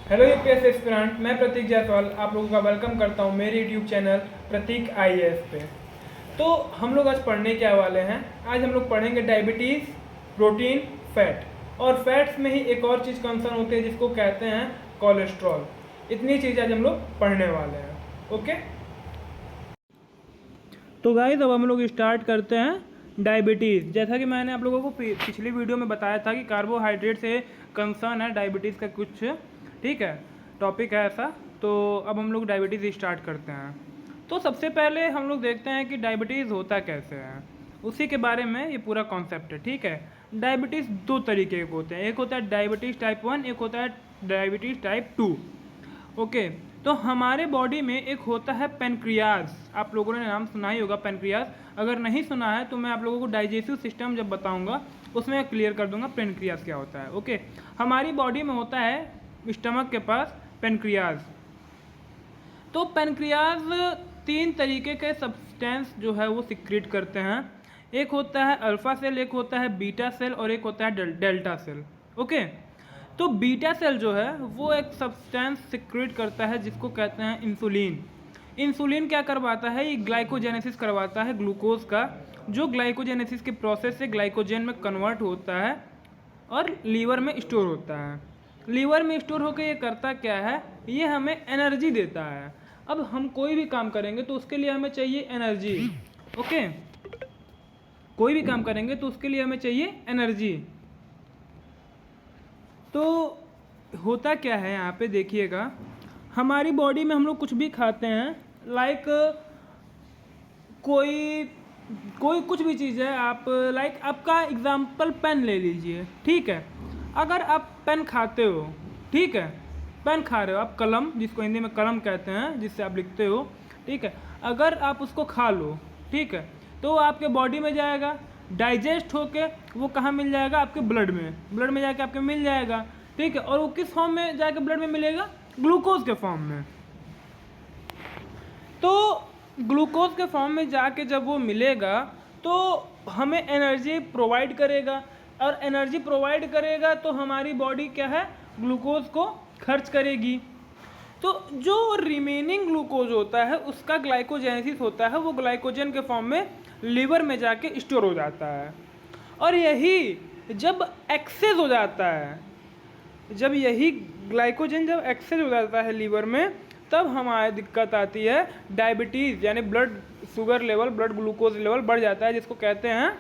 Hello UPSC aspirant, मैं प्रतीक जायसवाल आप लोगों का वेलकम करता हूं मेरे यूट्यूब चैनल प्रतीक आईएएस पे। तो हम लोग आज पढ़ने क्या वाले हैं। आज हम लोग पढ़ेंगे डायबिटीज़, प्रोटीन, फैट। और फैट्स में ही एक और चीज़ कंसर्न होती है जिसको कहते हैं कोलेस्ट्रॉल। इतनी चीज़ आज हम लोग पढ़ने वाले हैं। ओके, तो गाइस अब हम लोग स्टार्ट करते हैं डायबिटीज़। जैसा कि मैंने आप लोगों को पिछली वीडियो में बताया था कि कार्बोहाइड्रेट से कंसर्न है डायबिटीज़ का कुछ, ठीक है, टॉपिक है ऐसा। तो अब हम लोग डायबिटीज़ स्टार्ट करते हैं। तो सबसे पहले हम लोग देखते हैं कि डायबिटीज़ होता कैसे है, उसी के बारे में ये पूरा कॉन्सेप्ट है। ठीक है, डायबिटीज़ दो तरीके के होते हैं, एक होता है डायबिटीज़ टाइप 1, एक होता है डायबिटीज़ टाइप 2। ओके, तो हमारे बॉडी में एक होता है पेनक्रियाज। आप लोगों ने नाम सुना ही होगा पेनक्रियाज। अगर नहीं सुना है तो मैं आप लोगों को डाइजेस्टिव सिस्टम जब बताऊंगा उसमें क्लियर कर दूंगा पेनक्रियाज क्या होता है। ओके, हमारी बॉडी में होता है स्टमक के पास पेनक्रियाज। तो पेनक्रियाज तीन तरीके के सब्सटेंस जो है वो सिक्रीट करते हैं। एक होता है अल्फा सेल, एक होता है बीटा सेल और एक होता है डेल्टा सेल। ओके, तो बीटा सेल जो है वो एक सब्सटेंस सिक्रीट करता है जिसको कहते हैं इंसुलिन। इंसुलिन क्या करवाता है, ये ग्लाइकोजेनेसिस करवाता है ग्लूकोज का, जो ग्लाइकोजेनेसिस के प्रोसेस से ग्लाइकोजन में कन्वर्ट होता है और लीवर में स्टोर होता है। लीवर में स्टोर होकर ये करता क्या है, ये हमें एनर्जी देता है। अब हम कोई भी काम करेंगे तो उसके लिए हमें चाहिए एनर्जी। ओके, कोई भी काम करेंगे तो उसके लिए हमें चाहिए एनर्जी। तो होता क्या है यहाँ पे देखिएगा, हमारी बॉडी में हम लोग कुछ भी खाते हैं, लाइक कोई कोई कुछ भी चीज़ है, आप लाइक आपका एग्जांपल पेन ले लीजिए। ठीक है, अगर आप पेन खाते हो, ठीक है, पेन खा रहे हो आप, कलम जिसको हिंदी में कलम कहते हैं जिससे आप लिखते हो, ठीक है, अगर आप उसको खा लो, ठीक है, तो वो आपके बॉडी में जाएगा, डाइजेस्ट होके वो कहाँ मिल जाएगा, आपके ब्लड में जाके आपके मिल जाएगा। ठीक है, और वो किस फॉर्म में जाके ब्लड में मिलेगा, ग्लूकोज के फॉर्म में। तो ग्लूकोज के फॉर्म में जाके जब वो मिलेगा तो हमें एनर्जी प्रोवाइड करेगा, और एनर्जी प्रोवाइड करेगा तो हमारी बॉडी क्या है, ग्लूकोज को खर्च करेगी। तो जो रिमेनिंग ग्लूकोज होता है उसका ग्लाइकोजेनेसिस होता है, वो ग्लाइकोजन के फॉर्म में लीवर में जाके स्टोर हो जाता है। और यही जब एक्सेस हो जाता है, जब यही ग्लाइकोजन जब एक्सेस हो जाता है लीवर में, तब हमारी दिक्कत आती है डायबिटीज़, यानी blood sugar level, blood glucose level बढ़ जाता है, जिसको कहते हैं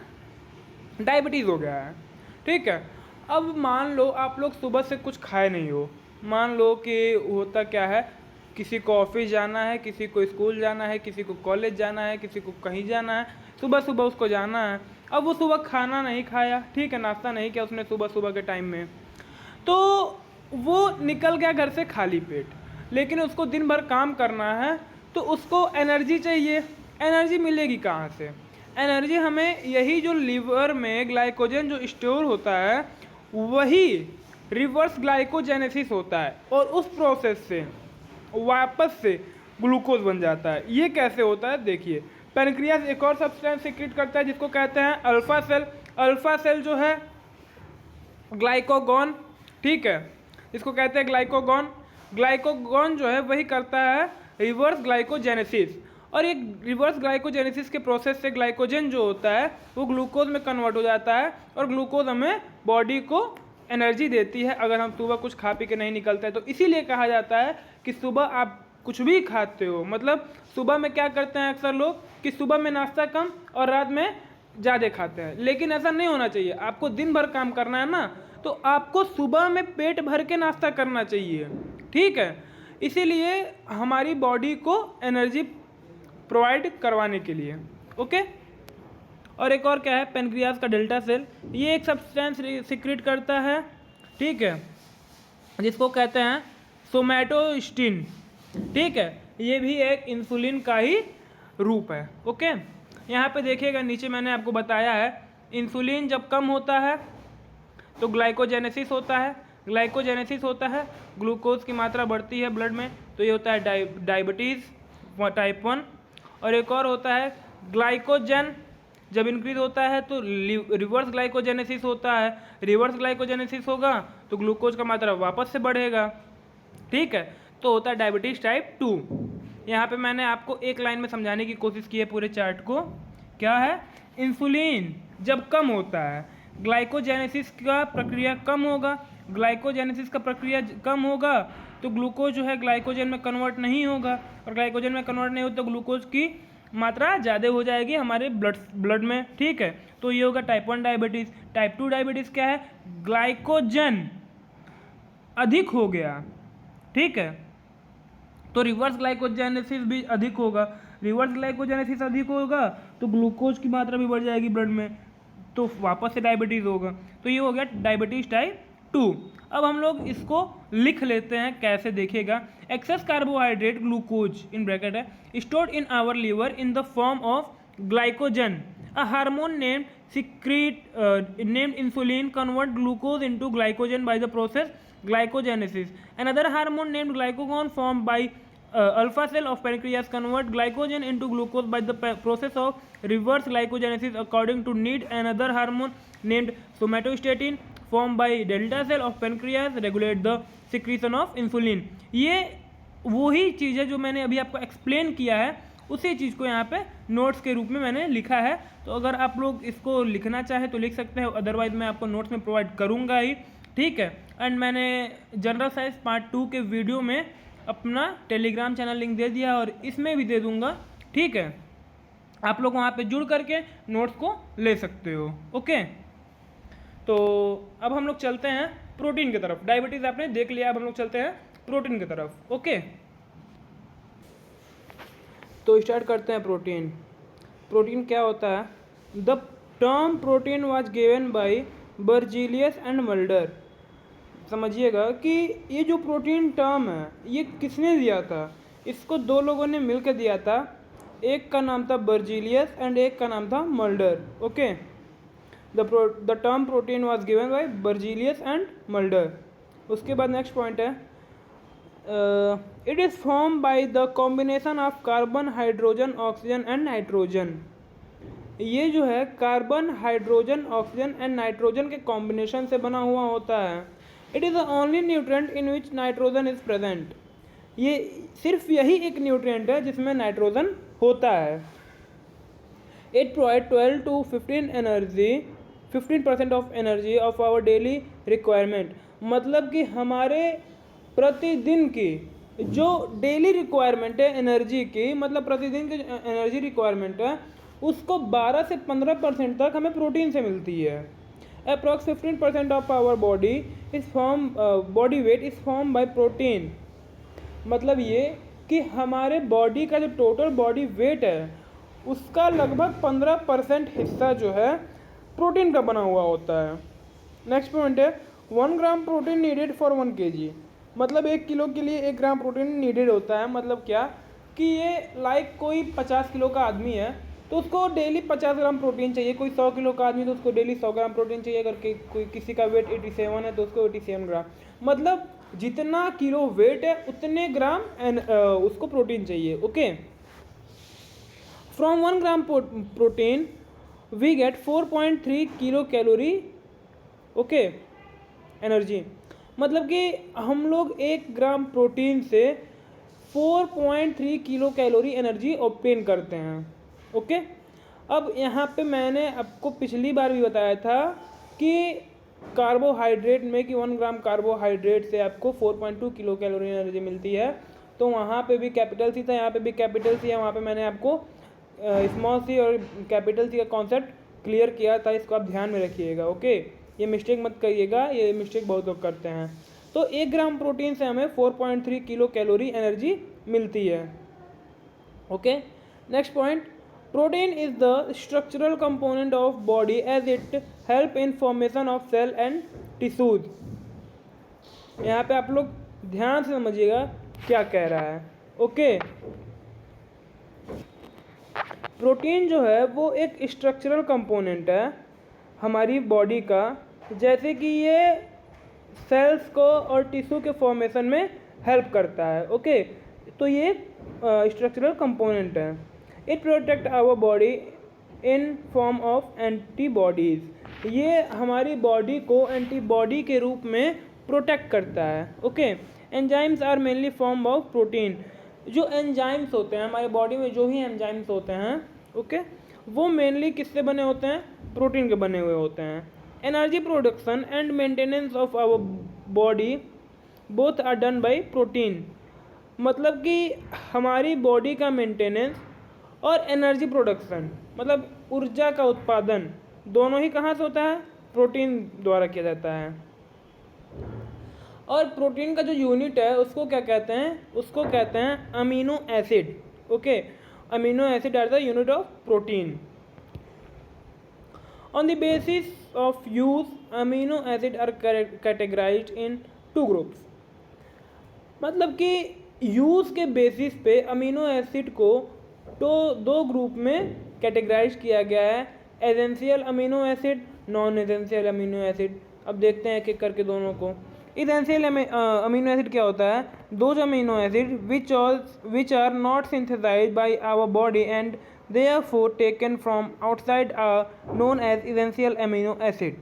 डायबिटीज़ हो गया है। ठीक है, अब मान लो आप लोग सुबह से कुछ खाए नहीं हो, मान लो कि होता क्या है, किसी को ऑफिस जाना है, किसी को स्कूल जाना है, किसी को कॉलेज जाना है, किसी को कहीं जाना है, सुबह सुबह उसको जाना है। अब वो सुबह खाना नहीं खाया, ठीक है, नाश्ता नहीं किया उसने सुबह सुबह के टाइम में, तो वो निकल गया घर से खाली पेट। लेकिन उसको दिन भर काम करना है तो उसको एनर्जी चाहिए। एनर्जी मिलेगी कहाँ से, एनर्जी हमें यही जो लीवर में ग्लाइकोजन जो स्टोर होता है वही रिवर्स ग्लाइकोजेनेसिस होता है, और उस प्रोसेस से वापस से ग्लूकोज बन जाता है। ये कैसे होता है देखिए, पेनक्रियास एक और सब्सटेंस सिक्रीट करता है जिसको कहते हैं अल्फा सेल। अल्फा सेल जो है ग्लाइकोगॉन, ठीक है, इसको कहते हैं ग्लाइकोगॉन। ग्लाइकोगॉन जो है वही करता है रिवर्स ग्लाइकोजेनेसिस, और ये रिवर्स ग्लाइकोजेनेसिस के प्रोसेस से ग्लाइकोजन जो होता है वो ग्लूकोज में कन्वर्ट हो जाता है, और ग्लूकोज हमें बॉडी को एनर्जी देती है अगर हम सुबह कुछ खा पी के नहीं निकलते हैं। तो इसीलिए कहा जाता है कि सुबह आप कुछ भी खाते हो, मतलब सुबह में क्या करते हैं अक्सर लोग कि सुबह में नाश्ता कम और रात में ज़्यादा खाते हैं, लेकिन ऐसा नहीं होना चाहिए। आपको दिन भर काम करना है ना, तो आपको सुबह में पेट भर के नाश्ता करना चाहिए। ठीक है, इसीलिए हमारी बॉडी को एनर्जी प्रोवाइड करवाने के लिए। ओके, और एक और क्या है, पेनक्रियास का डेल्टा सेल, ये एक सब्सटेंस सिक्रीट करता है, ठीक है, जिसको कहते हैं सोमैटोस्टिन। ठीक है, ये भी एक इंसुलिन का ही रूप है। ओके, यहाँ पे देखिएगा नीचे मैंने आपको बताया है, इंसुलिन जब कम होता है तो ग्लाइकोजेनेसिस होता है, ग्लाइकोजेनेसिस होता है, ग्लूकोज की मात्रा बढ़ती है ब्लड में, तो ये होता है डायबिटीज़ टाइप 1। और एक और होता है ग्लाइकोजन जब इंक्रीज होता है तो रिवर्स ग्लाइकोजेनेसिस होता है। रिवर्स ग्लाइकोजेनेसिस होगा तो ग्लूकोज का मात्रा वापस से बढ़ेगा। ठीक है, तो होता है डायबिटीज़ टाइप 2। यहाँ पे मैंने आपको एक लाइन में समझाने की कोशिश की है पूरे चार्ट को। क्या है? इंसुलिन जब कम होता है, ग्लाइकोजेनेसिस का प्रक्रिया कम होगा, ग्लाइकोजेनेसिस का प्रक्रिया कम होगा तो ग्लूकोज जो है ग्लाइकोजन में कन्वर्ट नहीं होगा, और ग्लाइकोजन में कन्वर्ट नहीं होता तो ग्लूकोज की मात्रा ज़्यादा हो जाएगी हमारे ब्लड में। ठीक है, तो ये होगा टाइप 1 डायबिटीज़। टाइप 2 डायबिटीज़ क्या है? ग्लाइकोजन अधिक हो गया। ठीक है, तो रिवर्स ग्लाइकोजेनेसिस भी अधिक होगा। रिवर्स ग्लाइकोजेनेसिस अधिक होगा तो ग्लूकोज की मात्रा भी बढ़ जाएगी ब्लड में, तो वापस से डायबिटीज़ होगा। तो ये हो गया डायबिटीज़ टाइप 2। अब हम लोग इसको लिख लेते हैं, कैसे देखेगा। Excess carbohydrate glucose in bracket है stored in our liver in the form of glycogen, a hormone named named insulin convert glucose into glycogen by the process glycogenesis. Another hormone named glycagon formed by alpha cell of pancreas convert glycogen into glucose by the process of reverse glycogenesis according to need. Another hormone named somatostatin formed by delta cell of pancreas regulate the secretion of insulin. ये वही चीज़ है जो मैंने अभी आपको explain किया है, उसी चीज़ को यहाँ पे नोट्स के रूप में मैंने लिखा है। तो अगर आप लोग इसको लिखना चाहें तो लिख सकते हैं, अदरवाइज मैं आपको नोट्स में प्रोवाइड करूँगा ही। ठीक है, एंड मैंने जनरल साइंस पार्ट 2 के वीडियो में अपना टेलीग्राम चैनल लिंक दे दिया और इसमें भी दे दूँगा। ठीक है, आप लोग वहाँ पे जुड़ करके नोट्स को ले सकते हो। ओके, तो अब हम लोग चलते हैं प्रोटीन की तरफ। डायबिटीज़ आपने देख लिया, अब हम लोग चलते हैं प्रोटीन की तरफ। ओके, तो स्टार्ट करते हैं प्रोटीन। प्रोटीन क्या होता है? The term protein was given by Berzelius and Mulder. समझिएगा कि ये जो प्रोटीन टर्म है ये किसने दिया था? इसको दो लोगों ने मिलकर दिया था, एक का नाम था बर्जीलियस एंड एक का नाम था Mulder. Okay, the term protein was given by Berzelius and Mulder. उसके बाद नेक्स्ट पॉइंट है, it is formed by the combination of carbon, hydrogen, oxygen and nitrogen. ये जो है carbon, hydrogen, oxygen and nitrogen के कॉम्बिनेशन से बना हुआ होता है। It is the only nutrient in which nitrogen is present. ये सिर्फ यही एक न्यूट्रिएंट है जिसमें नाइट्रोजन होता है। It provide 12 to 15% of energy of our daily requirement. मतलब कि हमारे प्रतिदिन की जो डेली रिक्वायरमेंट है एनर्जी की, मतलब प्रतिदिन की एनर्जी रिक्वायरमेंट है उसको 12 से 15% तक हमें प्रोटीन से मिलती है। Approx 15% of our body weight is form by protein. मतलब ये कि हमारे बॉडी का जो टोटल बॉडी वेट है उसका लगभग 15% हिस्सा जो है प्रोटीन का बना हुआ होता है। नेक्स्ट पॉइंट है, 1 gram protein needed for 1 kg। मतलब 1 किलो के लिए 1 ग्राम प्रोटीन नीडेड होता है। मतलब क्या कि ये लाइक कोई 50 किलो का आदमी है तो उसको डेली 50 ग्राम प्रोटीन चाहिए। कोई 100 किलो का आदमी तो उसको डेली 100 ग्राम प्रोटीन चाहिए। अगर कोई किसी का वेट 87 है तो उसको 87 ग्राम, मतलब जितना किलो वेट है उतने ग्राम उसको प्रोटीन चाहिए। Okay, from 1 gram protein we get 4.3 kilo calorie. Okay, energy. मतलब कि हम लोग 1 ग्राम प्रोटीन से 4.3 किलो कैलोरी एनर्जी ऑब्टेन करते हैं। ओके, अब यहाँ पे मैंने आपको पिछली बार भी बताया था कि कार्बोहाइड्रेट में कि 1 ग्राम कार्बोहाइड्रेट से आपको 4.2 किलो कैलोरी एनर्जी मिलती है। तो वहाँ पे भी कैपिटल सी था, यहाँ पे भी कैपिटल सी है। वहाँ पे मैंने आपको स्मॉल सी और कैपिटल सी का कॉन्सेप्ट क्लियर किया था, इसको आप ध्यान में रखिएगा। ओके, ये मिस्टेक मत करिएगा, ये मिस्टेक बहुत लोग करते हैं। तो 1 ग्राम प्रोटीन से हमें 4.3 किलो कैलोरी एनर्जी मिलती है। Okay, next point, protein is the structural component of body as it help in formation of cell and tissues. यहाँ पे आप लोग ध्यान से समझिएगा क्या कह रहा है। ओके, प्रोटीन जो है वो एक स्ट्रक्चरल कंपोनेंट है हमारी बॉडी का, जैसे कि ये सेल्स को और टिश्यू के फॉर्मेशन में हेल्प करता है। ओके, तो ये स्ट्रक्चरल कंपोनेंट है। It protect our body in form of antibodies. ये हमारी बॉडी को एंटीबॉडी के रूप में प्रोटेक्ट करता है। Okay, enzymes are mainly form of protein. जो एंजाइम्स होते हैं हमारे बॉडी में, जो ही एंजाइम्स होते हैं ओके, वो मेनली किससे बने होते हैं? प्रोटीन के बने हुए होते हैं। Energy production and maintenance of our body both are done by protein. मतलब कि हमारी बॉडी का मेंटेनेंस और एनर्जी प्रोडक्शन मतलब ऊर्जा का उत्पादन दोनों ही कहाँ से होता है? प्रोटीन द्वारा किया जाता है। और प्रोटीन का जो यूनिट है उसको क्या कहते हैं? उसको कहते हैं amino acid. Okay, amino acid are the unit of protein. On the basis of use amino acid are categorized in 2 groups. मतलब कि यूज़ के बेसिस पे अमीनो एसिड को तो 2 ग्रुप में कैटेगराइज किया गया है, essential amino acid, non essential amino acid. अब देखते हैं एक एक करके दोनों को। एसेंशियल अमीनो एसिड क्या होता है? Those amino acid which are not synthesized by our body and therefore taken from outside are known as essential amino acid.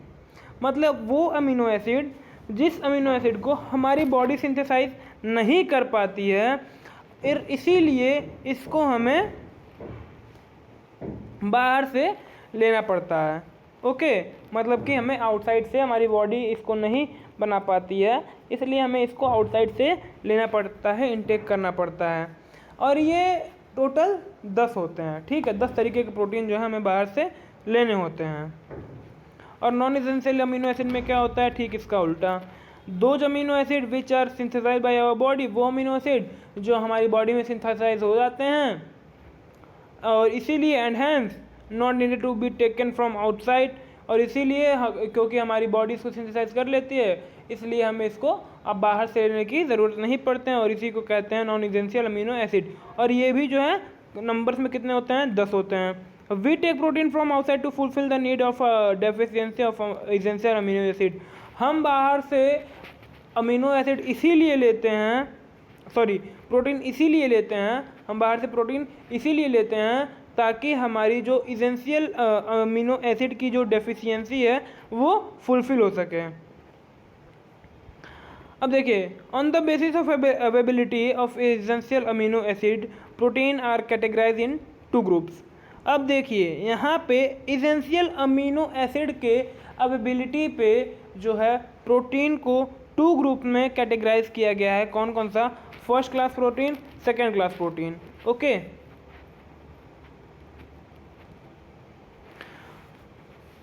मतलब वो अमीनो एसिड जिस अमीनो एसिड को हमारी बॉडी सिंथेसाइज नहीं कर पाती है, फिर इसीलिए इसको हमें बाहर से लेना पड़ता है। ओके, मतलब कि हमें आउटसाइड से हमारी बॉडी इसको नहीं बना पाती है, इसलिए हमें इसको आउटसाइड से लेना पड़ता है, इनटेक करना पड़ता है। और ये टोटल 10 होते हैं, ठीक है। 10 तरीके के प्रोटीन जो है हमें बाहर से लेने होते हैं। और नॉन एसेंशियल अमीनो एसिड में क्या होता है? ठीक इसका उल्टा। Those amino acid which are synthesize by our body, वो अमीनो एसिड जो हमारी बॉडी में सिंथेसाइज हो जाते हैं और इसीलिए and hence not needed to be taken from outside, और इसीलिए क्योंकि हमारी बॉडी इसको सिंथेसाइज कर लेती है, इसलिए हमें इसको अब बाहर से लेने की ज़रूरत नहीं पड़ते हैं, और इसी को कहते हैं नॉन एसेंशियल अमीनो एसिड। और ये भी जो है नंबर्स में कितने होते हैं? 10 होते हैं। We take protein from outside to fulfil the need of deficiency of essential amino acid. हम बाहर से अमीनो एसिड इसीलिए लेते हैं, सॉरी प्रोटीन इसीलिए लेते हैं, हम बाहर से प्रोटीन इसीलिए लेते हैं ताकि हमारी जो एसेंशियल अमीनो एसिड की जो डेफिशिएंसी है वो फुलफिल हो सके। अब देखिए, on the basis of availability of essential amino acid protein are categorize in 2 groups. अब देखिए यहाँ पे एसेंशियल अमीनो एसिड के अवेलेबिलिटी पे जो है प्रोटीन को 2 ग्रुप में कैटेगराइज किया गया है। कौन कौन सा? First class protein, second class protein. Okay,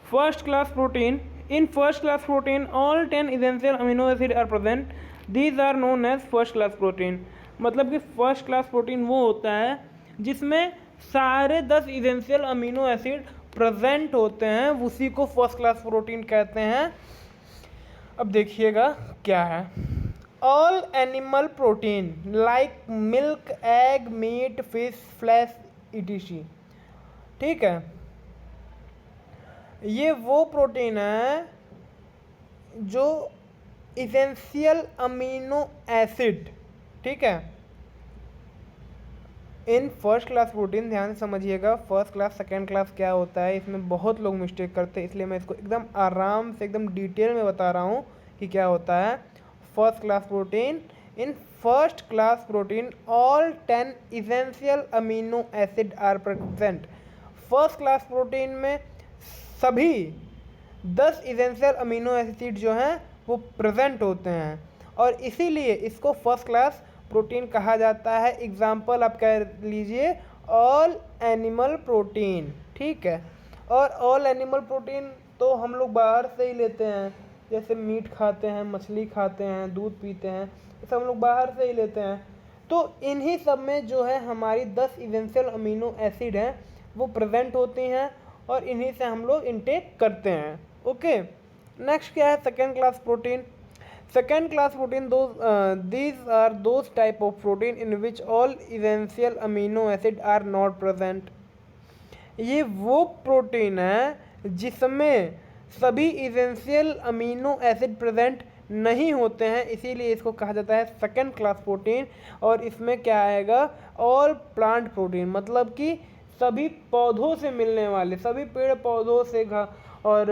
first class protein, in first class protein all 10 essential amino acid are present, these are known as first class protein। मतलब कि फर्स्ट क्लास प्रोटीन वो होता है जिसमें सारे 10 इसेंशियल अमीनो एसिड प्रेजेंट होते हैं, उसी को फर्स्ट क्लास प्रोटीन कहते हैं। अब देखिएगा क्या है। All animal protein like milk, egg, meat, fish, flesh etc। ठीक है, ये वो प्रोटीन है जो इसेंशियल अमीनो एसिड, ठीक है, इन फर्स्ट क्लास प्रोटीन। ध्यान से समझिएगा, फर्स्ट क्लास सेकेंड क्लास क्या होता है, इसमें बहुत लोग मिस्टेक करते हैं, इसलिए मैं इसको एकदम आराम से एकदम डिटेल में बता रहा हूँ कि क्या होता है। First class protein, in first class protein all 10 essential amino acid are present. First class protein में सभी 10 इसेंशियल अमीनो एसिड जो हैं वो प्रेजेंट होते हैं, और इसीलिए इसको फर्स्ट क्लास प्रोटीन कहा जाता है। एग्जाम्पल आप कह लीजिए ऑल एनिमल प्रोटीन, ठीक है। और ऑल एनिमल प्रोटीन तो हम लोग बाहर से ही लेते हैं, जैसे मीट खाते हैं, मछली खाते हैं, दूध पीते हैं, ये सब हम लोग बाहर से ही लेते हैं। तो इन्हीं सब में जो है हमारी 10 इसेंशियल अमीनो एसिड हैं वो प्रेजेंट होती हैं, और इन्हीं से हम लोग इनटेक करते हैं। ओके, नेक्स्ट क्या है? Second class protein. Second class protein these are those type of protein in which all essential amino acid are not present. ये वो प्रोटीन है जिसमें सभी इसेंशियल अमीनो एसिड प्रेजेंट नहीं होते हैं, इसीलिए इसको कहा जाता है सेकेंड क्लास प्रोटीन। और इसमें क्या आएगा? ऑल प्लांट प्रोटीन, मतलब कि सभी पौधों से मिलने वाले, सभी पेड़ पौधों से और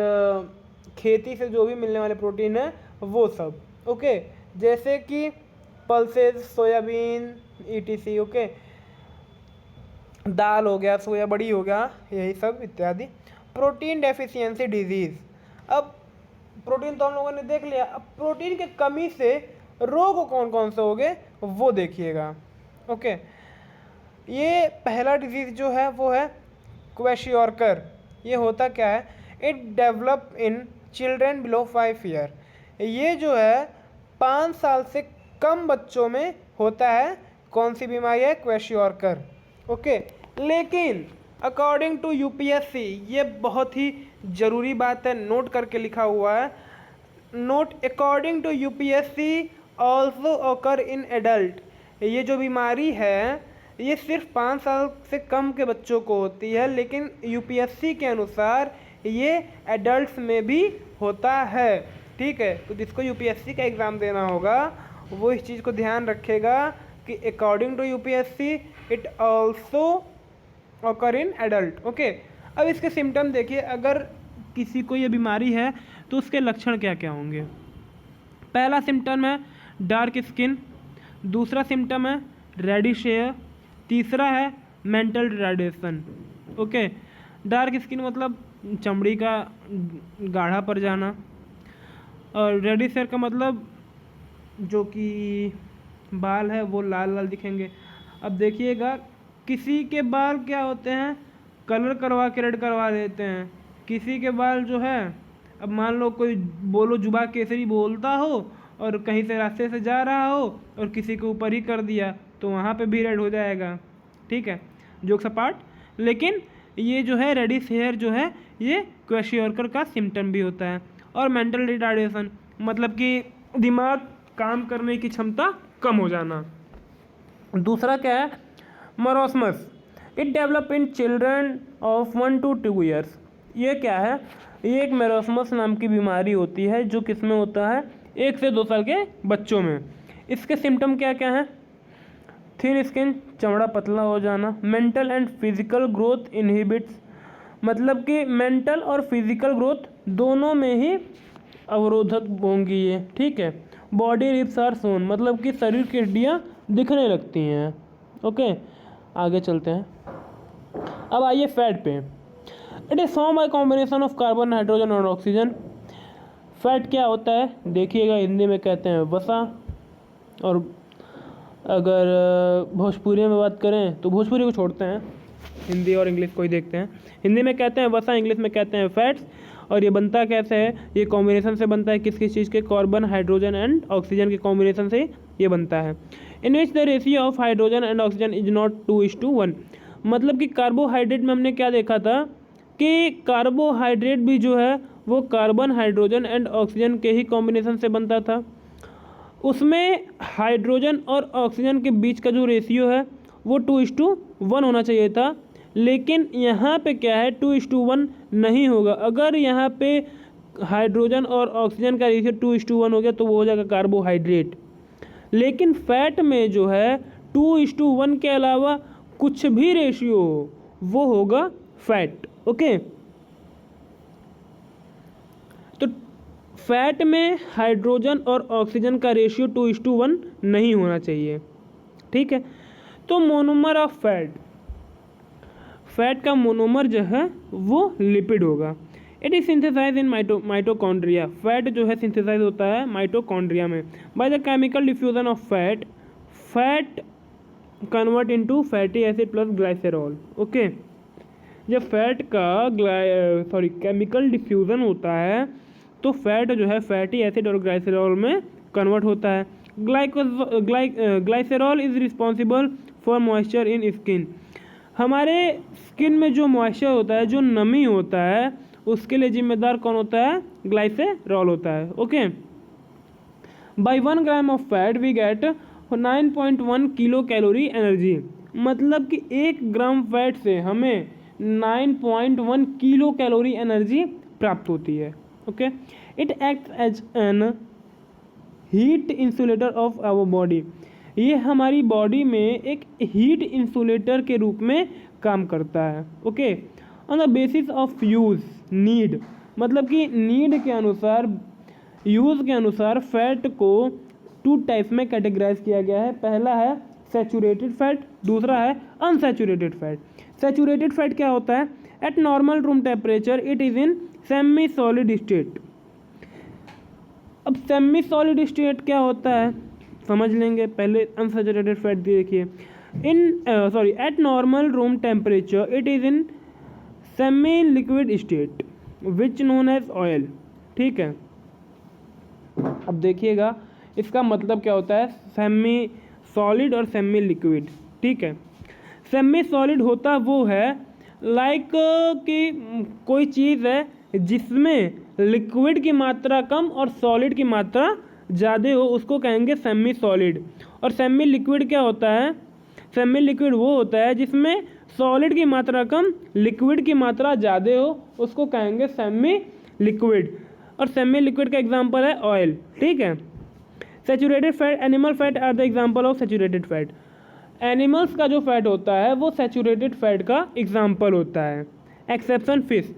खेती से जो भी मिलने वाले प्रोटीन है वो सब। ओके, जैसे कि पल्सेस, सोयाबीन, ETC, ओके, दाल हो गया, सोया बड़ी हो गया, यही सब इत्यादि। प्रोटीन डेफिशिएंसी डिजीज़, अब प्रोटीन तो हम लोगों ने देख लिया, अब प्रोटीन की कमी से रोग कौन कौन से हो गए वो देखिएगा, ओके। ये पहला डिजीज़ जो है वो है क्वेशियोर्कर। ये होता क्या है, it develop in children below 5 year. ये जो है 5 साल से कम बच्चों में होता है। कौन सी बीमारी है, क्वेशियोर्कर, ओके। लेकिन अकॉर्डिंग टू UPSC, ये बहुत ही ज़रूरी बात है, नोट करके लिखा हुआ है, note, according to UPSC also occur in adult. ये जो बीमारी है ये सिर्फ 5 साल से कम के बच्चों को होती है, लेकिन UPSC के अनुसार ये एडल्ट्स में भी होता है, ठीक है। तो जिसको UPSC का एग्ज़ाम देना होगा वो इस चीज़ को ध्यान रखेगा कि according to UPSC it also occur in adult, okay. अब इसके सिम्टम देखिए, अगर किसी को ये बीमारी है तो उसके लक्षण क्या क्या होंगे। पहला सिम्टम है डार्क स्किन, दूसरा सिम्टम है रेडिश हेयर, तीसरा है mental retardation, okay. Dark skin मतलब चमड़ी का गाढ़ा पड़ जाना, और रेडिश हेयर का मतलब जो कि बाल है वो लाल लाल दिखेंगे। अब देखिएगा, किसी के बाल क्या होते हैं, कलर करवा के रेड करवा देते हैं, किसी के बाल जो है, अब मान लो कोई बोलो जुबा केसरी बोलता हो और कहीं से रास्ते से जा रहा हो और किसी के ऊपर ही कर दिया तो वहाँ पे भी रेड हो जाएगा, ठीक है, जोक्स अपार्ट। लेकिन ये जो है रेडिश हेयर जो है ये क्वेशियोर्कर का सिम्टम भी होता है। और मेंटल रिटार्डेशन मतलब कि दिमाग काम करने की क्षमता कम हो जाना। दूसरा क्या है, marasmus, it develop in children of 1 to 2 years. ये क्या है, ये एक मेरोसमस नाम की बीमारी होती है जो किस में होता है, 1 से 2 साल के बच्चों में। इसके सिम्टम क्या क्या हैं, थिन स्किन, चमड़ा पतला हो जाना, mental and physical growth inhibits, मतलब कि मेंटल और फिजिकल ग्रोथ दोनों में ही अवरोधक होंगी ये, ठीक है। बॉडी रिप्स आर सोन, मतलब कि शरीर की हड्डियाँ दिखने लगती हैं, ओके। आगे चलते हैं, अब आइए फैट पे। It is form bye combination of carbon, hydrogen और ऑक्सीजन। फैट क्या होता है देखिएगा, हिंदी में कहते हैं वसा, और अगर भोजपुरी में बात करें तो भोजपुरी को छोड़ते हैं, हिंदी और इंग्लिश को ही देखते हैं। हिंदी में कहते हैं वसा, इंग्लिश में कहते हैं फैट्स। और ये बनता कैसे है, ये कॉम्बिनेशन से बनता है, किस किस चीज़ के, कार्बन, हाइड्रोजन एंड ऑक्सीजन के कॉम्बिनेशन से ये बनता है। In which the ratio of hydrogen and oxygen is not 2:1। मतलब कि कार्बोहाइड्रेट में हमने क्या देखा था कि कार्बोहाइड्रेट भी जो है वो कार्बन, हाइड्रोजन एंड ऑक्सीजन के ही कॉम्बिनेशन से बनता था। उसमें हाइड्रोजन और ऑक्सीजन के बीच का जो रेशियो है वो 2:1 होना चाहिए था, लेकिन यहाँ पे क्या है 2:1 नहीं होगा। अगर यहाँ पे हाइड्रोजन और ऑक्सीजन का रेशियो 2:1 हो गया तो वो हो जाएगा कार्बोहाइड्रेट। लेकिन फैट में जो है 2:1 के अलावा कुछ भी रेशियो हो वो होगा फैट, ओके। तो फैट में हाइड्रोजन और ऑक्सीजन का रेशियो 2:1 नहीं होना चाहिए, ठीक है। तो मोनोमर ऑफ फैट, फैट का मोनोमर जो है वो लिपिड होगा। It is synthesize in mitochondria, fat जो है सिंथेसाइज होता है माइटोकॉन्ड्रिया में। By the chemical diffusion of fat, fat convert into fatty acid plus glycerol, okay. जब फैट का केमिकल डिफ्यूजन होता है तो फैट जो है फैटी एसिड और ग्लाइसेरॉल में कन्वर्ट होता है। Glycerol is responsible for moisture in skin, हमारे स्किन में जो मॉइस्चर होता है, जो नमी होता है, उसके लिए जिम्मेदार कौन होता है, ग्लाइसेरॉल होता है, okay. By 1 gram of fat we get 9.1 kilo calorie energy, मतलब कि 1 ग्राम फैट से हमें 9.1 किलो कैलोरी एनर्जी प्राप्त होती है, okay. It acts as an heat insulator of our body, ये हमारी बॉडी में एक हीट इंसुलेटर के रूप में काम करता है, okay. On the basis of use need, मतलब कि नीड के अनुसार, यूज़ के अनुसार फैट को टू टाइप्स में कैटेगराइज किया गया है। पहला है सैचुरेटेड फैट, दूसरा है अनसैचुरेटेड फैट। सैचुरेटेड फैट क्या होता है? At normal room temperature it is in semi solid state. अब सेमी सॉलिड स्टेट क्या होता है समझ लेंगे, पहले अनसैचुरेटेड फैट देखिए। At normal room temperature it is in semi liquid state which known as oil. ठीक है, अब देखिएगा इसका मतलब क्या होता है, सेमी सॉलिड और सेमी लिक्विड। ठीक है, सेमी सॉलिड होता वो है लाइक कि कोई चीज़ है जिसमें लिक्विड की मात्रा कम और सॉलिड की मात्रा ज़्यादा हो, उसको कहेंगे सेमी सॉलिड। और सेमी लिक्विड क्या होता है? सेमी लिक्विड वो होता है जिसमें सॉलिड की मात्रा कम, लिक्विड की मात्रा ज़्यादा हो, उसको कहेंगे सेमी लिक्विड। और सेमी लिक्विड का एग्जांपल है ऑयल। ठीक है, saturated fat, animal fat are the example of saturated fat. Animals का जो फैट होता है वो सैचुरेटेड फैट का एग्जांपल होता है। एक्सेप्शन फिश,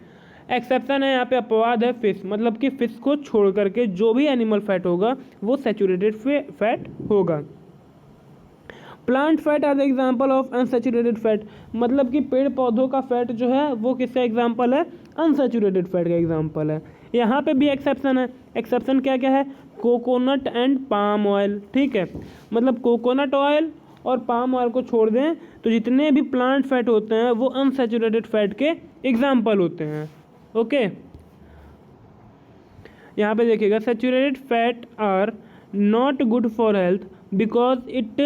एक्सेप्शन है यहाँ पे अपवाद है फिश, मतलब कि फिश को छोड़ करके जो भी एनिमल फैट होगा वो सैचुरेटेड फैट होगा। Plant fat are the example of unsaturated fat, मतलब कि पेड़ पौधों का फैट जो है वो किसका एग्जांपल है? अनसैचुरेटेड फैट का एग्जांपल है। यहाँ पे भी एक्सेप्शन है। एक्सेप्शन क्या क्या है? Coconut and palm oil. ठीक है, मतलब कोकोनट ऑयल और पाम ऑयल को छोड़ दें तो जितने भी प्लांट फैट होते हैं वो अनसैचुरेटेड फैट के एग्जाम्पल होते हैं। ओके, यहाँ पे देखिएगा saturated fat are not good for health because it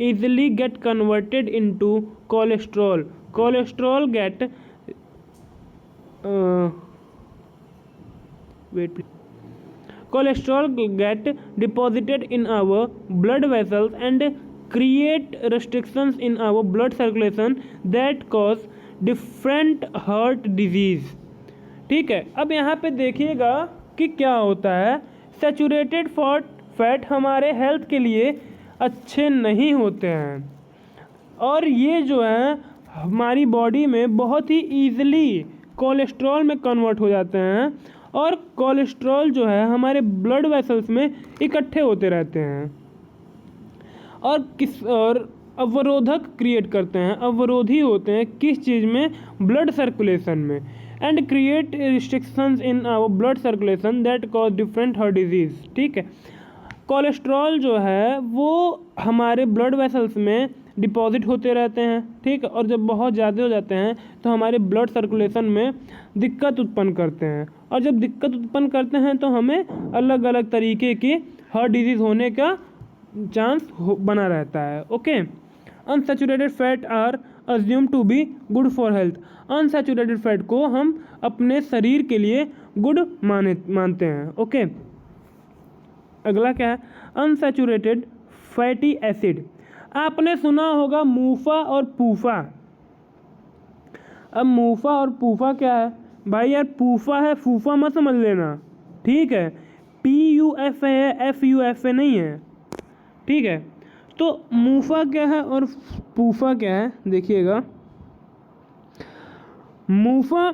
easily get converted into cholesterol. Cholesterol get cholesterol get deposited in our blood vessels and create restrictions in our blood circulation that cause different heart disease. ठीक है, अब यहाँ पे देखिएगा कि क्या होता है। सैचुरेटेड फैट हमारे हेल्थ के लिए अच्छे नहीं होते हैं और ये जो है हमारी बॉडी में बहुत ही ईजिली कोलेस्ट्रॉल में कन्वर्ट हो जाते हैं और कोलेस्ट्रॉल जो है हमारे ब्लड वेसल्स में इकट्ठे होते रहते हैं और अवरोधक क्रिएट करते हैं, अवरोधी होते हैं किस चीज़ में? ब्लड सर्कुलेशन में। And create restrictions in our blood circulation that cause different heart disease. ठीक है, कोलेस्ट्रॉल जो है वो हमारे ब्लड वेसल्स में डिपॉजिट होते रहते हैं। ठीक है, और जब बहुत ज़्यादा हो जाते हैं तो हमारे ब्लड सर्कुलेशन में दिक्कत उत्पन्न करते हैं और जब दिक्कत उत्पन्न करते हैं तो हमें अलग अलग तरीके की हार्ट डिजीज़ होने का चांस बना रहता है। Okay, unsaturated fat are assume to be good for health. Unsaturated fat को हम अपने शरीर के लिए गुड मानते हैं। ओके, अगला क्या है? Unsaturated fatty acid. आपने सुना होगा मूफा और पूफा। अब मूफा और पूफा क्या है भाई? यार पूफा है, फूफा मत समझ लेना। ठीक है, PUFA है, FUFA नहीं है। ठीक है, तो मूफा क्या है और पूफा क्या है देखिएगा। मूफा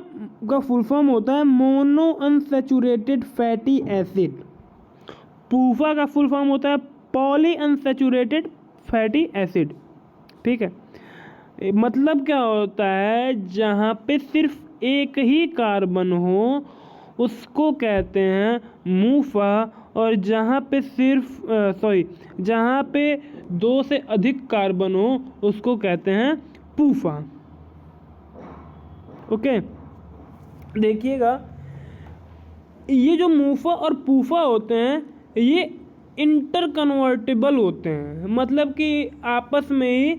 का फुल फॉर्म होता है मोनो अनसैचुरेटेड फैटी एसिड। पूफा का फुल फॉर्म होता है पॉली अनसैचुरेटेड फैटी एसिड। ठीक है, मतलब क्या होता है? जहाँ पे सिर्फ एक ही कार्बन हो उसको कहते हैं मूफा और जहाँ पे जहाँ पे 2 से अधिक कार्बन हो उसको कहते हैं पूफा। ओके, देखिएगा ये जो मूफा और पूफा होते हैं ये इंटर कन्वर्टेबल होते हैं, मतलब कि आपस में ही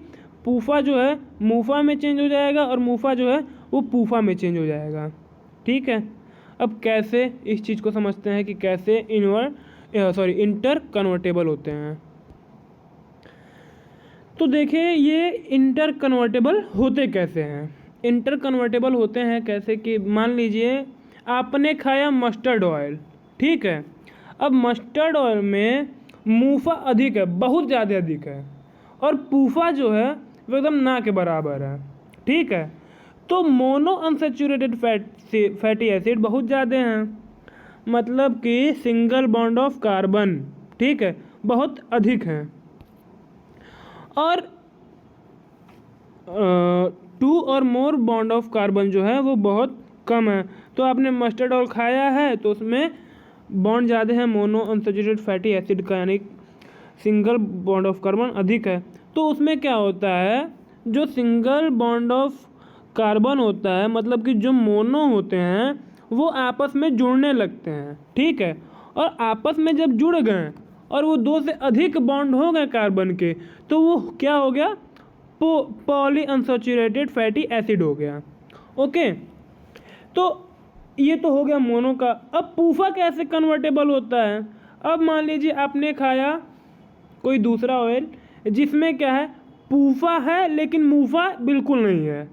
पूफा जो है मूफा में चेंज हो जाएगा और मूफा जो है वो पूफा में चेंज हो जाएगा। ठीक है, अब कैसे इस चीज़ को समझते हैं कि कैसे इंटर कन्वर्टेबल होते हैं। तो देखिए ये इंटर कन्वर्टेबल होते कैसे हैं। इंटर कन्वर्टेबल होते हैं कैसे कि मान लीजिए आपने खाया मस्टर्ड ऑयल। ठीक है, अब मस्टर्ड ऑयल में मूफा अधिक है, बहुत ज़्यादा अधिक है और पूफा जो है वो एकदम ना के बराबर है। ठीक है, तो मोनो अनसैचुरेटेड फैटी एसिड बहुत ज़्यादा हैं, मतलब कि सिंगल बॉन्ड ऑफ कार्बन। ठीक है, बहुत अधिक हैं। और 2 और मोर बॉन्ड ऑफ कार्बन जो है वो बहुत कम है। तो आपने मस्टर्ड ऑयल खाया है तो उसमें बॉन्ड ज़्यादा है मोनो अनसैचुरेटेड फैटी एसिड का, यानी सिंगल बॉन्ड ऑफ कार्बन अधिक है। तो उसमें क्या होता है, जो सिंगल बॉन्ड ऑफ कार्बन होता है, मतलब कि जो मोनो होते हैं वो आपस में जुड़ने लगते हैं, ठीक है। और आपस में जब जुड़ गए और वो 2 से अधिक बॉन्ड हो गए कार्बन के, तो वो क्या हो गया, पॉली अनसैचुरेटेड फैटी एसिड हो गया। ओके, तो ये तो हो गया मोनो का। अब पूफा कैसे कन्वर्टेबल होता है। अब मान लीजिए आपने खाया कोई दूसरा ऑयल जिसमें क्या है, पूफा है लेकिन मूफा बिल्कुल नहीं है।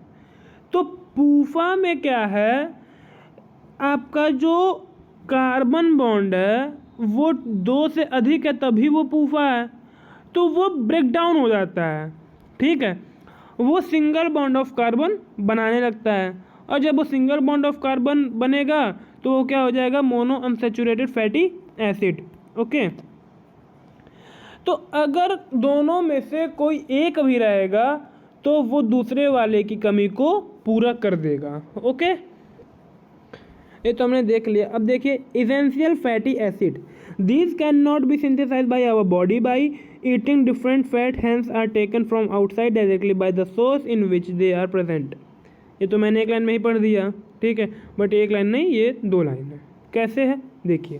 तो पूफा में क्या है, आपका जो कार्बन बॉन्ड है वो 2 से अधिक है तभी वो पूफा है, तो वो ब्रेक डाउन हो जाता है, ठीक है। वो सिंगल बॉन्ड ऑफ कार्बन बनाने लगता है, और जब वो सिंगल बॉन्ड ऑफ कार्बन बनेगा तो वो क्या हो जाएगा, mono unsaturated fatty acid. Okay, तो अगर दोनों में से कोई एक भी रहेगा तो वो दूसरे वाले की कमी को पूरा कर देगा। ओके, ये तो हमने देख लिया। अब देखिए essential fatty acid, these can not be synthesized by our body by eating different fat, hence are taken from outside directly by the source in which they are present. ये तो मैंने एक लाइन में ही पढ़ दिया, ठीक है, बट एक लाइन नहीं, ये 2 लाइन है। कैसे है देखिए,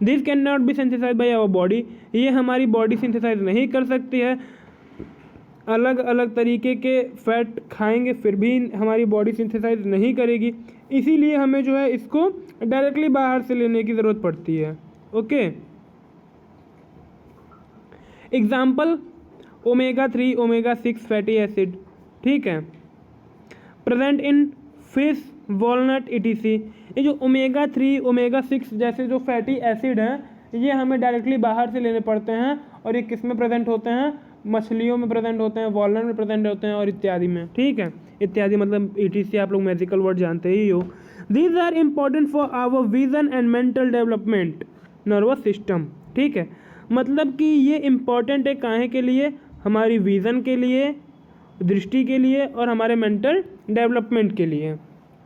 this can not be synthesized by our body, ये हमारी बॉडी सिंथेसाइज नहीं कर सकती है। अलग अलग तरीके के फैट खाएंगे फिर भी हमारी बॉडी सिंथेसाइज नहीं करेगी, इसीलिए हमें जो है इसको डायरेक्टली बाहर से लेने की ज़रूरत पड़ती है। Okay, example omega 3 omega 6 fatty acid, ठीक है, present in fish walnut etc. ये जो ओमेगा 3 ओमेगा 6 जैसे जो फैटी एसिड हैं ये हमें डायरेक्टली बाहर से लेने पड़ते हैं, और ये किस में प्रेजेंट होते हैं, मछलियों में प्रेजेंट होते हैं, वॉलनट में प्रेजेंट होते हैं और इत्यादि में, ठीक है। इत्यादि मतलब ईटीसी आप लोग मैजिकल वर्ड जानते ही हो। These are important for our vision and mental development nervous system, ठीक है, मतलब कि ये इम्पॉर्टेंट है काहे के लिए, हमारी विज़न के लिए, दृष्टि के लिए और हमारे मेंटल डेवलपमेंट के लिए,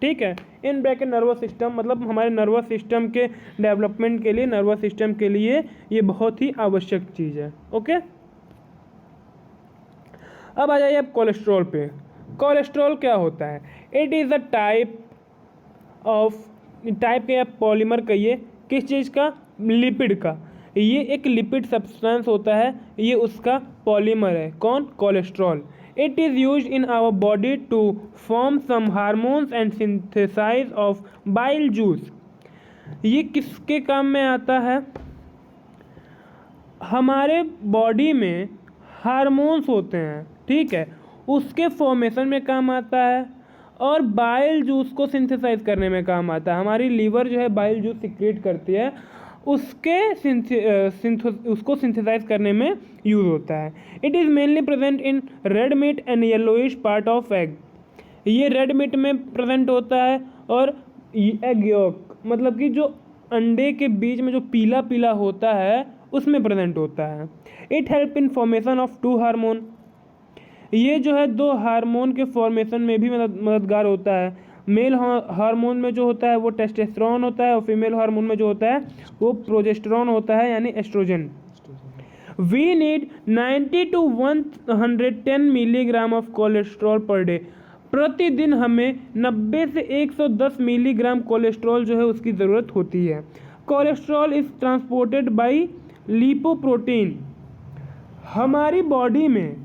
ठीक है। इन ब्रैकेट नर्वस सिस्टम मतलब हमारे नर्वस सिस्टम के डेवलपमेंट के लिए, नर्वस सिस्टम के लिए ये बहुत ही आवश्यक चीज़ है। ओके, अब आ जाइए अब कोलेस्ट्रॉल पे। कोलेस्ट्रॉल क्या होता है, इट इज़ अ टाइप के आप पॉलीमर कहिए, किस चीज़ का, लिपिड का। ये एक लिपिड सब्सटेंस होता है, ये उसका पॉलीमर है, कौन, cholesterol. It is use in our body to form some hormones and synthesize of bile juice. ये किसके काम में आता है, हमारे बॉडी में हार्मोन्स होते हैं, ठीक है, उसके फॉर्मेशन में काम आता है, और बाइल जूस को सिंथेसाइज करने में काम आता है। हमारी लीवर जो है बाइल जूस सिक्रेट करती है, उसको सिंथेसाइज करने में यूज होता है। It is mainly present in red meat and yellowish part of egg. ये रेड मीट में प्रेजेंट होता है, और एग यॉक मतलब कि जो अंडे के बीच में जो पीला पीला होता है उसमें प्रेजेंट होता है। It help in formation of 2 hormone, ये जो है 2 हार्मोन के फॉर्मेशन में भी मददगार होता है। मेल हार्मोन में जो होता है वो टेस्टोस्टेरोन होता है, और फीमेल हार्मोन में जो होता है वो प्रोजेस्टेरोन होता है, यानी estrogen. We need 90 to 110 milligram of cholesterol per day. प्रतिदिन हमें 90 से 110 मिलीग्राम कोलेस्ट्रॉल जो है उसकी ज़रूरत होती है। Cholesterol is transported by lipoprotein. हमारी बॉडी में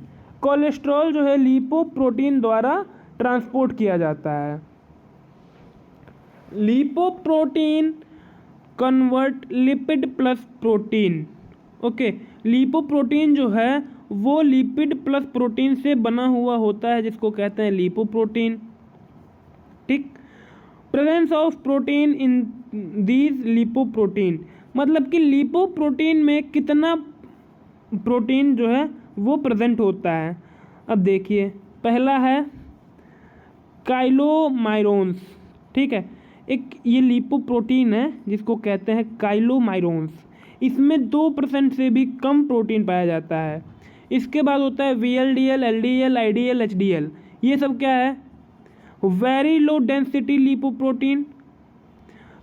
कोलेस्ट्रॉल जो है लिपोप्रोटीन द्वारा ट्रांसपोर्ट किया जाता है। Lipoprotein convert lipid plus protein. Okay, lipoprotein जो है वो लिपिड प्लस प्रोटीन से बना हुआ होता है, जिसको कहते हैं लिपोप्रोटीन, ठीक। Presence of protein in these lipoprotein, मतलब कि लिपोप्रोटीन में कितना प्रोटीन जो है वो प्रेजेंट होता है। अब देखिए पहला है काइलोमायरोन्स, ठीक है, एक ये लिपोप्रोटीन है जिसको कहते हैं काइलोमायरोन्स। इसमें 2% से भी कम प्रोटीन पाया जाता है। इसके बाद होता है VLDL, LDL, IDL, HDL। ये सब क्या है? Very low density lipoprotein,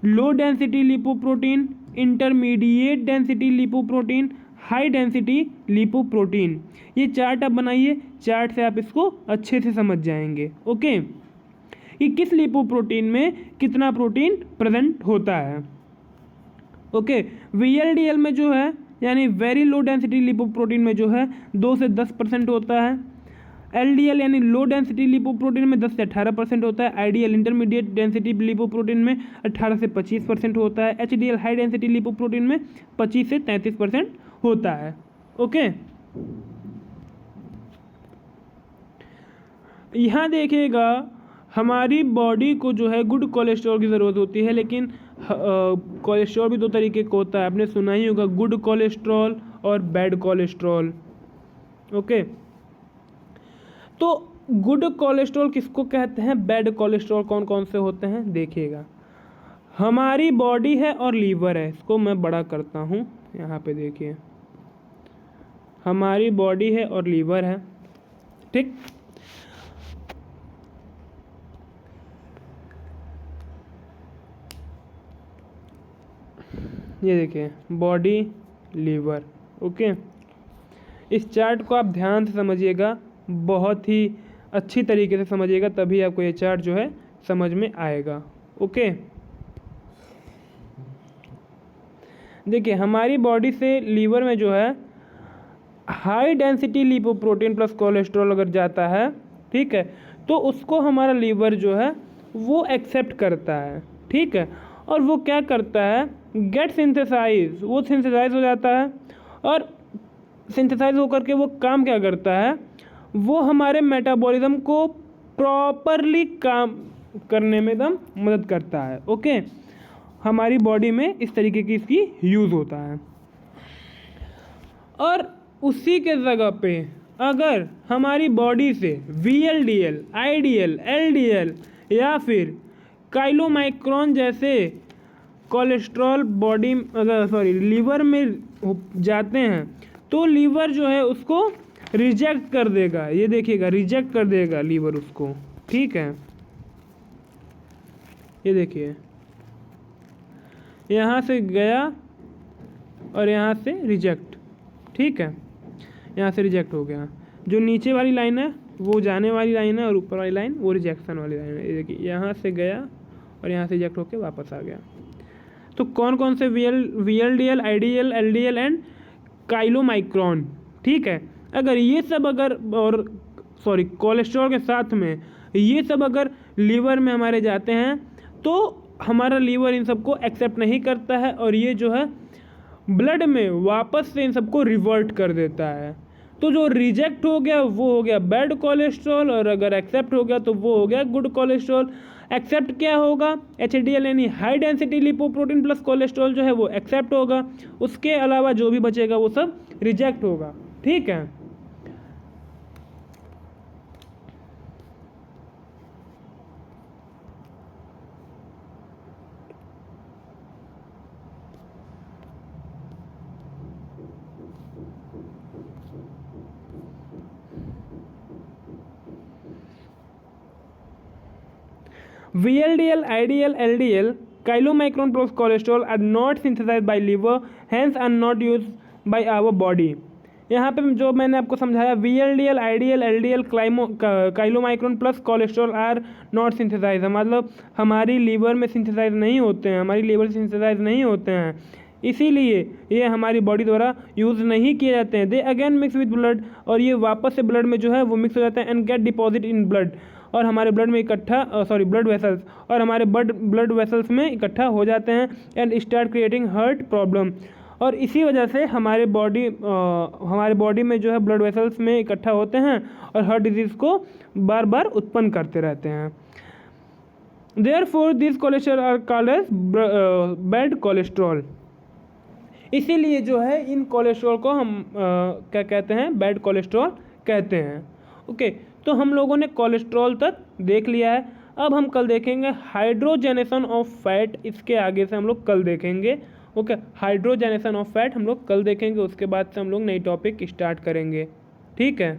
low density lipoprotein, intermediate density lipoprotein, high density lipoprotein. ये चार्ट आप बनाइए, चार्ट से आप इसको अच्छे से समझ जाएंगे। ओके, कि किस लिपोप्रोटीन में कितना प्रोटीन प्रेजेंट होता है। ओके, VLDL में जो है यानी वेरी लो डेंसिटी लिपोप्रोटीन में जो है 2 से 10% होता है। LDL यानी लो डेंसिटी लिपोप्रोटीन में 10 से 18% होता है। IDL इंटरमीडिएट डेंसिटी लिपोप्रोटीन में 18 से 25% होता है। HDL हाई डेंसिटी लिपोप्रोटीन में 25 से 33% होता है। ओके, यहाँ देखिएगा हमारी बॉडी को जो है गुड कोलेस्ट्रॉल की ज़रूरत होती है, लेकिन कोलेस्ट्रॉल भी 2 तरीके का होता है। आपने सुना ही होगा, गुड कोलेस्ट्रॉल और बैड कोलेस्ट्रॉल। ओके, तो गुड कोलेस्ट्रॉल किसको कहते हैं, बैड कोलेस्ट्रॉल कौन कौन से होते हैं देखिएगा। हमारी बॉडी है और लीवर है, इसको मैं बड़ा करता हूँ, यहाँ पे देखिए हमारी बॉडी है और लीवर है, ठीक। ये देखिए बॉडी, लीवर। ओके, इस चार्ट को आप ध्यान से समझिएगा, बहुत ही अच्छी तरीके से समझिएगा, तभी आपको ये चार्ट जो है समझ में आएगा। ओके, देखिए हमारी बॉडी से लीवर में जो है high density lipoprotein plus cholesterol अगर जाता है, ठीक है, तो उसको हमारा लीवर जो है वो एक्सेप्ट करता है, ठीक है। और वो क्या करता है, गेट सिंथेसाइज, वो सिंथेसाइज हो जाता है, और सिंथेसाइज होकर के वो काम क्या करता है, वो हमारे मेटाबॉलिज्म को प्रॉपरली काम करने में एकदम मदद करता है। ओके, हमारी बॉडी में इस तरीके की इसकी यूज़ होता है। और उसी के जगह पे अगर हमारी बॉडी से VLDL, IDL, LDL या फिर काइलोमाइक्रॉन जैसे कोलेस्ट्रॉल बॉडी लीवर में जाते हैं, तो लीवर जो है उसको रिजेक्ट कर देगा। ये देखिएगा, रिजेक्ट कर देगा लीवर उसको, ठीक है। ये देखिए यहाँ से गया और यहाँ से रिजेक्ट, ठीक है, यहाँ से रिजेक्ट हो गया। जो नीचे वाली लाइन है वो जाने वाली लाइन है और ऊपर वाली लाइन वो रिजेक्शन वाली लाइन है। ये देखिए यहाँ से गया और यहाँ से रिजेक्ट होकर वापस आ गया। तो कौन कौन से VLDL, IDL, LDL एंड काइलोमाइक्रॉन, ठीक है। अगर ये सब और कोलेस्ट्रॉल के साथ में ये सब अगर लीवर में हमारे जाते हैं, तो हमारा लीवर इन सबको एक्सेप्ट नहीं करता है और ये जो है ब्लड में वापस से इन सबको रिवर्ट कर देता है। तो जो रिजेक्ट हो गया वो हो गया बैड कोलेस्ट्रॉल, और अगर एक्सेप्ट हो गया तो वो हो गया गुड कोलेस्ट्रॉल। एक्सेप्ट क्या होगा, HDL यानी high density lipoprotein plus cholesterol जो है वो एक्सेप्ट होगा, उसके अलावा जो भी बचेगा वो सब रिजेक्ट होगा, ठीक है। VLDL, IDL, LDL, chylomicron plus cholesterol are not synthesized by liver, hence are not used by our body। यहाँ पे जो मैंने आपको समझाया VLDL, IDL, LDL, chylomicron plus cholesterol are not synthesize, मतलब हमारी लीवर में सिंथेसाइज नहीं होते हैं, हमारी लीवर से सिंथेसाइज नहीं होते हैं, इसीलिए ये हमारी बॉडी द्वारा यूज़ नहीं किए जाते हैं। They again mix with blood, और ये वापस से ब्लड में जो है वो मिक्स हो जाते हैं and get deposit in blood, और हमारे ब्लड में इकट्ठा ब्लड वेसल्स, और हमारे ब्लड वेसल्स में इकट्ठा हो जाते हैं and start creating heart problem. और इसी वजह से हमारे बॉडी में जो है ब्लड वेसल्स में इकट्ठा होते हैं और हार्ट डिजीज़ को बार बार उत्पन्न करते रहते हैं। Therefore this cholesterol are called as bad cholesterol. इसीलिए जो है इन कोलेस्ट्रॉल को हम क्या कहते हैं, बैड कोलेस्ट्रॉल कहते हैं। ओके, तो हम लोगों ने कोलेस्ट्रॉल तक देख लिया है। अब हम कल देखेंगे हाइड्रोजनेशन ऑफ फैट, इसके आगे से हम लोग कल देखेंगे। ओके, हाइड्रोजनेशन ऑफ फैट हम लोग कल देखेंगे, उसके बाद से हम लोग नई टॉपिक स्टार्ट करेंगे, ठीक है।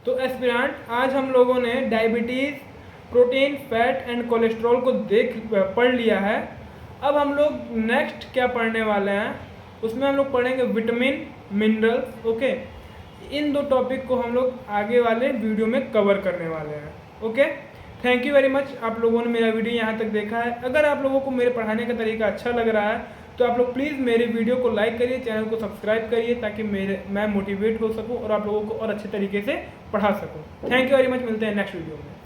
तो एस्पिरेंट, आज हम लोगों ने diabetes, protein, fat and cholesterol को पढ़ लिया है। अब हम लोग नेक्स्ट क्या पढ़ने वाले हैं, उसमें हम लोग पढ़ेंगे विटामिन, मिनरल्स, ओके। इन दो टॉपिक को हम लोग आगे वाले वीडियो में कवर करने वाले हैं, okay. Thank you very much, आप लोगों ने मेरा वीडियो यहाँ तक देखा है। अगर आप लोगों को मेरे पढ़ाने का तरीका अच्छा लग रहा है तो आप लोग प्लीज़ मेरे वीडियो को लाइक करिए, चैनल को सब्सक्राइब करिए, ताकि मैं मोटिवेट हो सकूँ और आप लोगों को और अच्छे तरीके से पढ़ा सकूँ। थैंक यू वेरी मच, मिलते हैं नेक्स्ट वीडियो में।